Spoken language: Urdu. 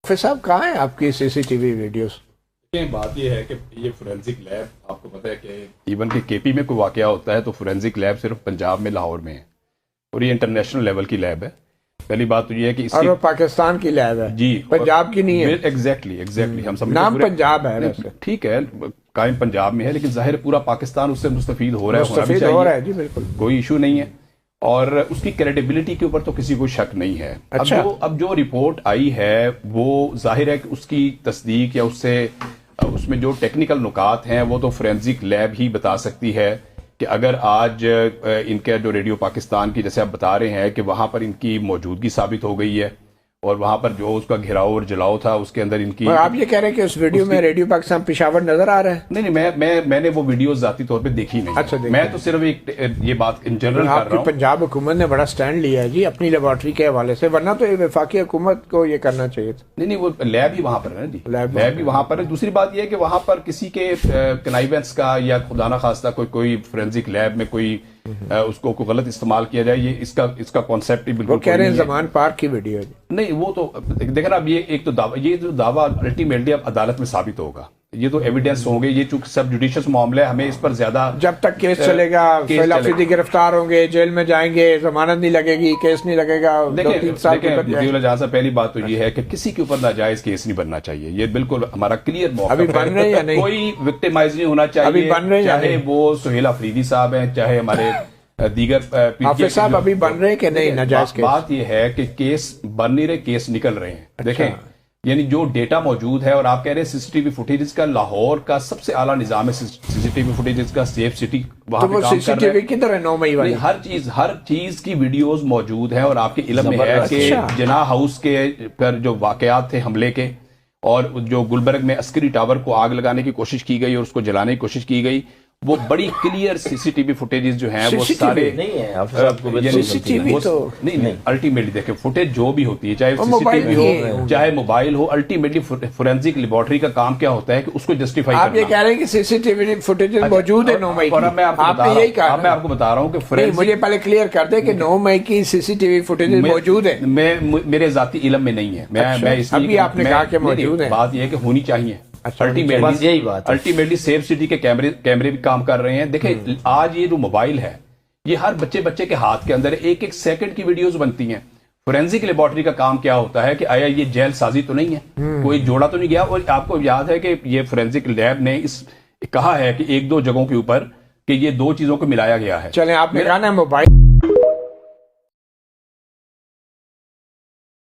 حافظ صاحب کہاں ہیں آپ کی سی سی ٹی وی ویڈیوز؟ بات یہ ہے کہ یہ فورینزک لیب آپ کو پتہ ہے کہ ایون کہ کے پی میں کوئی واقعہ ہوتا ہے تو فورینزک لیب صرف پنجاب میں لاہور میں ہے اور یہ انٹرنیشنل لیول کی لیب ہے. پہلی بات تو یہ ہے کہ اس اور وہ پاکستان کی لیب ہے جی پنجاب کی نہیں ہے. ایگزیکٹلی ہم سمجھتے نام پنجاب ہے ویسے ٹھیک ہے قائم پنجاب میں ہے لیکن ظاہر پورا پاکستان اس سے مستفید ہو رہا ہے, مستفید ہو رہا ہے جی بالکل کوئی ایشو نہیں ہے اور اس کی کریڈیبلٹی کے اوپر تو کسی کو شک نہیں ہے. اچھا. اب جو رپورٹ آئی ہے وہ ظاہر ہے کہ اس کی تصدیق یا اس میں جو ٹیکنیکل نکات ہیں وہ تو فورینزک لیب ہی بتا سکتی ہے کہ اگر آج ان کے جو ریڈیو پاکستان کی جیسے آپ بتا رہے ہیں کہ وہاں پر ان کی موجودگی ثابت ہو گئی ہے اور وہاں پر جو اس کا گھیراؤ اور جلاؤ تھا اس کے اندر ان کی. آپ یہ کہہ رہے ہیں کہ اس ویڈیو میں ریڈیو پاکستان پشاور نظر آ رہا ہے؟ نہیں میں نے وہ ویڈیوز ذاتی طور پہ دیکھی نہیں. اچھا میں تو صرف ایک یہ بات ان جنرل کر رہا ہوں. پنجاب حکومت نے بڑا سٹینڈ لیا ہے جی اپنی لیبارٹری کے حوالے سے, ورنہ تو وفاقی حکومت کو یہ کرنا چاہیے تھا. نہیں وہ لیب ہی وہاں پر ہے جی, لیب ہی وہاں پر ہے. دوسری بات یہ ہے کہ وہاں پر کسی کے کنائیونس کا یا خدا نخواستہ کوئی فورینزک لیب میں کوئی اس کو غلط استعمال کیا جائے, یہ اس کا کانسیپٹ ہی بالکل. وہ کہہ رہے ہیں زمان پارک کی ویڈیو ہے. نہیں وہ تو دیکھیں نا اب یہ ایک تو یہ جو دعویٰ الٹیمیٹلی اب عدالت میں ثابت ہوگا, یہ تو ایویڈنس ہوں گے, یہ چونکہ سب جوڈیشس معاملہ ہے ہمیں اس پر زیادہ جب تک کیس چلے گا فیل آفریدی گرفتار ہوں گے, جیل میں جائیں گے, ضمانت نہیں لگے گی, کیس نہیں لگے گا. دیکھیں جہاں سے پہلی بات تو یہ ہے کہ کسی کے اوپر ناجائز کیس نہیں بننا چاہیے, یہ بالکل ہمارا کلیئر موقف ہے. کوئی وکٹمائز نہیں ہونا چاہیے, چاہے وہ سہیل آفریدی صاحب ہیں چاہے ہمارے دیگر حافظ صاحب ابھی بن رہے کہ نہیں ناجائز کیس. بات یہ ہے کہ کیس بن نہیں رہے, کیس نکل رہے ہیں. دیکھیں یعنی جو ڈیٹا موجود ہے اور آپ کہہ رہے ہیں سی سی ٹی وی فوٹیجز کا لاہور کا سب سے اعلیٰ نظام ہے سی سی ٹی وی فوٹیجز کا, سیف سٹی وہاں پہ کام کر رہے ہیں. کدھر ہے 9 مئی والی؟ ہر چیز کی ویڈیوز موجود ہیں اور آپ کے علم میں ہے کہ جناح ہاؤس کے پر جو واقعات تھے حملے کے اور جو گلبرگ میں عسکری ٹاور کو آگ لگانے کی کوشش کی گئی اور اس کو جلانے کی کوشش کی گئی, وہ بڑی کلیئر سی سی ٹی وی فوٹیجز جو ہیں وہ سارے نہیں الٹیمیٹلی دیکھیں فوٹیج جو بھی ہوتی ہے چاہے سی سی ٹی وی ہو چاہے موبائل ہو, الٹیمیٹلی فورینزک لیبارٹری کا کام کیا ہوتا ہے کہ اس کو جسٹیفائی کرنا. آپ یہ کہہ رہے ہیں کہ سی سی ٹی وی فوٹیج موجود ہے 9 مئی کی, میں آپ کو بتا رہا ہوں کہ مجھے پہلے کلیئر کر دیں کہ 9 مئی کی سی سی ٹی وی فوٹیج موجود ہے. میرے ذاتی علم میں نہیں ہے, میں اس لیے آپ نے کہا کہ موجود ہے. بات یہ ہے کہ ہونی چاہیے. الٹیمیٹلی سیف سٹی کے کیمرے بھی کام کر رہے ہیں. دیکھیں آج یہ جو موبائل ہے یہ ہر بچے کے ہاتھ کے اندر ایک سیکنڈ کی ویڈیوز بنتی ہیں. فورینزک لیبارٹری کا کام کیا ہوتا ہے کہ آیا یہ جیل سازی تو نہیں ہے, کوئی جوڑا تو نہیں گیا. اور آپ کو یاد ہے کہ یہ فورینزک لیب نے کہا ہے کہ 1-2 جگہوں کے اوپر کہ یہ 2 چیزوں کو ملایا گیا ہے. چلیں آپ نے کہا نا موبائل